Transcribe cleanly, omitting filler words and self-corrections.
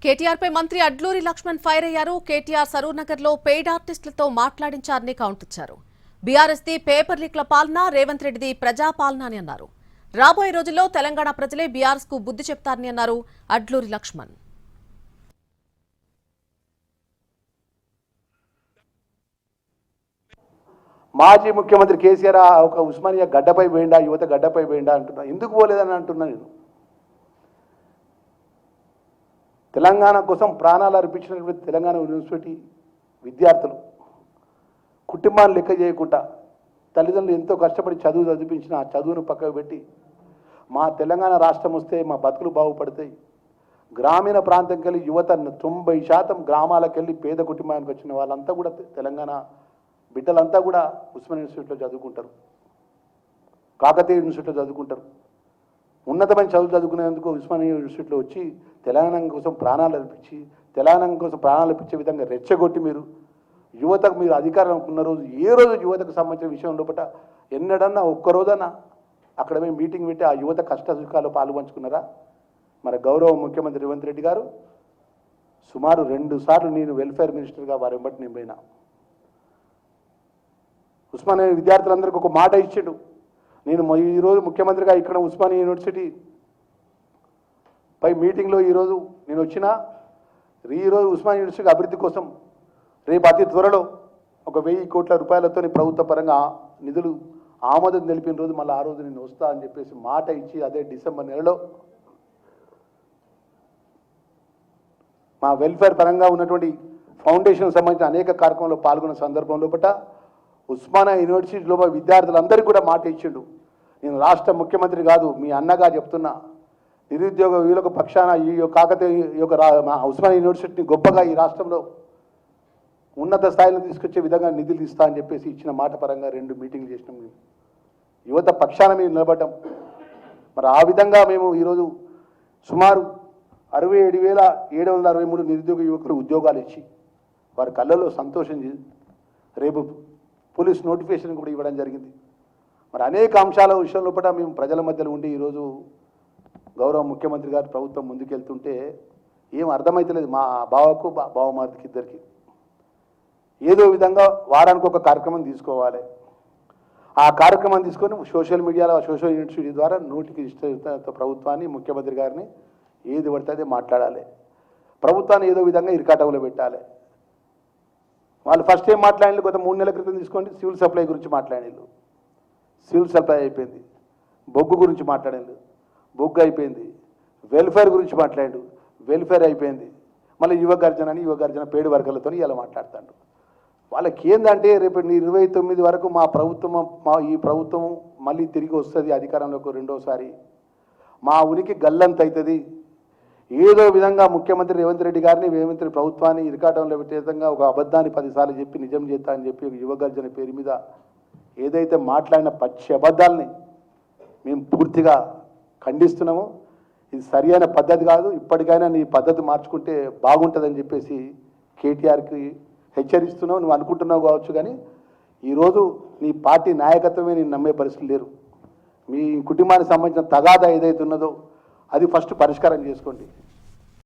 కేటీఆర్ పై మంత్రి అడ్లూరి లక్ష్మణ్ ఫైర్ అయ్యారు. కేటీఆర్ సరూర్ నగర్ లో పెయిడ్ ఆర్టిస్టులతో మాట్లాడించారని కౌంట్ ఇచ్చారు. బీఆర్ఎస్ ది పేపర్ లీక్ల పాలన, రేవంత్ రెడ్డిది ప్రజాపాలన అని అన్నారు. రాబోయే రోజుల్లో తెలంగాణ ప్రజలే బీఆర్ఎస్ కు బుద్ధి చెప్తారని అన్నారు అడ్లూరి లక్ష్మణ్. మాజీ ముఖ్యమంత్రి కేసీఆర్ ఒక ఉస్మానియా గడ్డపై పోయిండా, యువత గడ్డపై పోయిండా అంటున్నా. ఎందుకు పోలేదని అంటున్నా నేను. తెలంగాణ కోసం ప్రాణాలు అర్పించినటువంటి తెలంగాణ యూనివర్సిటీ విద్యార్థులు కుటుంబాన్ని లెక్క చేయకుండా తల్లిదండ్రులు ఎంతో కష్టపడి చదివించిన ఆ చదువును పక్కకు పెట్టి మా తెలంగాణ రాష్ట్రం వస్తే మా బతుకులు బాగుపడతాయి, గ్రామీణ ప్రాంతంకి వెళ్ళి యువత 90% గ్రామాలకు వెళ్ళి పేద కుటుంబానికి వచ్చిన వాళ్ళంతా కూడా తెలంగాణ బిడ్డలంతా కూడా ఉస్మానియా యూనివర్సిటీలో చదువుకుంటారు, కాకతీయ యూనివర్సిటీలో చదువుకుంటారు. ఉన్నతమైన చదువు చదువుకునేందుకు ఉస్మానియా యూనివర్సిటీలో వచ్చి తెలంగాణ కోసం ప్రాణాలు అర్పించి తెలంగాణ కోసం ప్రాణాలు అర్పించే విధంగా రెచ్చగొట్టి మీరు యువతకు మీరు అధికారం ఉన్న రోజు ఏ రోజు యువతకు సంబంధించిన విషయం లోపల ఎన్నడన్నా ఒక్కరోజన్నా అక్కడ మేము మీటింగ్ పెట్టి ఆ యువత కష్ట సుఖాలు పాల్పంచుకున్నారా? మన గౌరవ ముఖ్యమంత్రి రేవంత్ రెడ్డి గారు సుమారు 2 సార్లు నేను వెల్ఫేర్ మినిస్టర్గా వారి వెంబడి నేను పోయినా. ఉస్మానియా విద్యార్థులందరికీ ఒక మాట ఇచ్చాడు. నేను ఈరోజు ముఖ్యమంత్రిగా ఇక్కడ ఉస్మానియా యూనివర్సిటీ పై మీటింగ్లో ఈరోజు నేను వచ్చినా ఈరోజు ఉస్మానియా యూనివర్సిటీ అభివృద్ధి కోసం రేపు అతి త్వరలో ఒక 1000 కోట్ల రూపాయలతో ప్రభుత్వ పరంగా నిధులు ఆమోదం తెలిపిన రోజు మళ్ళీ ఆ రోజు నేను వస్తా అని చెప్పేసి మాట ఇచ్చి అదే డిసెంబర్ నెలలో మా వెల్ఫేర్ పరంగా ఉన్నటువంటి ఫౌండేషన్ సంబంధించిన అనేక కార్యక్రమాల్లో పాల్గొన్న సందర్భంలో ఉస్మానియా యూనివర్సిటీలో విద్యార్థులందరికీ కూడా మాట ఇచ్చిండు. నేను రాష్ట్ర ముఖ్యమంత్రి కాదు, మీ అన్నగా చెప్తున్నా, నిరుద్యోగ యువకుల పక్షాన ఈ కాకతీయ ఉస్మానియా యూనివర్సిటీని గొప్పగా ఈ రాష్ట్రంలో ఉన్నత స్థాయిలో తీసుకొచ్చే విధంగా నిధులు ఇస్తా అని చెప్పేసి ఇచ్చిన మాట పరంగా 2 మీటింగ్లు చేసినాం. మేము యువత పక్షాన మేము నిలబడ్డాం. మరి ఆ విధంగా మేము ఈరోజు సుమారు 67,763 నిరుద్యోగ యువకులు ఉద్యోగాలు ఇచ్చి వారి కళ్ళలో సంతోషం రేపు పోలీస్ నోటిఫికేషన్ కూడా ఇవ్వడం జరిగింది. మరి అనేక అంశాల విషయంలో కూడా మేము ప్రజల మధ్యలో ఉండి ఈరోజు గౌరవ ముఖ్యమంత్రి గారు ప్రభుత్వం ముందుకెళ్తుంటే ఏం అర్థమైతలేదు మా బావకు బావమార్దికి ఇద్దరికి. ఏదో విధంగా వారానికి ఒక కార్యక్రమం తీసుకోవాలి. ఆ కార్యక్రమం తీసుకొని సోషల్ మీడియాలో సోషల్ యూనివర్సిటీ ద్వారా నోటికి ఇష్ట ప్రభుత్వాన్ని ముఖ్యమంత్రి గారిని ఏది పడితే అదే మాట్లాడాలి. ప్రభుత్వాన్ని ఏదో విధంగా ఇరకాటంలో పెట్టాలి. వాళ్ళు ఫస్ట్ ఏం మాట్లాడిన గత 3 నెలల క్రితం తీసుకోండి, సివిల్ సప్లై గురించి మాట్లాడారు. సివిల్ సప్లై అయిపోయింది. బొగ్గు గురించి మాట్లాడారు, బొగ్గు అయిపోయింది. వెల్ఫేర్ గురించి మాట్లాడాడు, వెల్ఫేర్ అయిపోయింది. మళ్ళీ యువగర్జన పేడు వర్గాలతో ఇలా మాట్లాడతాడు. వాళ్ళకి ఏంటంటే రేపు 29 వరకు ఈ ప్రభుత్వం మళ్ళీ తిరిగి వస్తుంది అధికారంలోకి రెండోసారి, మా ఉనికి గల్లంత అవుతుంది. ఏదో విధంగా ముఖ్యమంత్రి రేవంత్ రెడ్డి గారిని రేవంత్ ప్రభుత్వాన్ని ఇరకాటంలో పెట్టే విధంగా ఒక అబద్ధాన్ని 10 సార్లు చెప్పి నిజం చేస్తా అని చెప్పి యువగర్జన పేరు మీద ఏదైతే మాట్లాడిన పచ్చి అబద్ధాలని మేము పూర్తిగా ఖండిస్తున్నాము. ఇది సరైన పద్ధతి కాదు. ఇప్పటికైనా నీ పద్ధతి మార్చుకుంటే బాగుంటుందని చెప్పేసి కేటీఆర్కి హెచ్చరిస్తున్నావు. నువ్వు అనుకుంటున్నావు కావచ్చు, కానీ ఈరోజు నీ పార్టీ నాయకత్వమే నేను నమ్మే పరిస్థితి లేరు. మీ కుటుంబానికి సంబంధించిన తగాదా ఏదైతే ఉన్నదో అది ఫస్ట్ పరిష్కారం చేసుకోండి.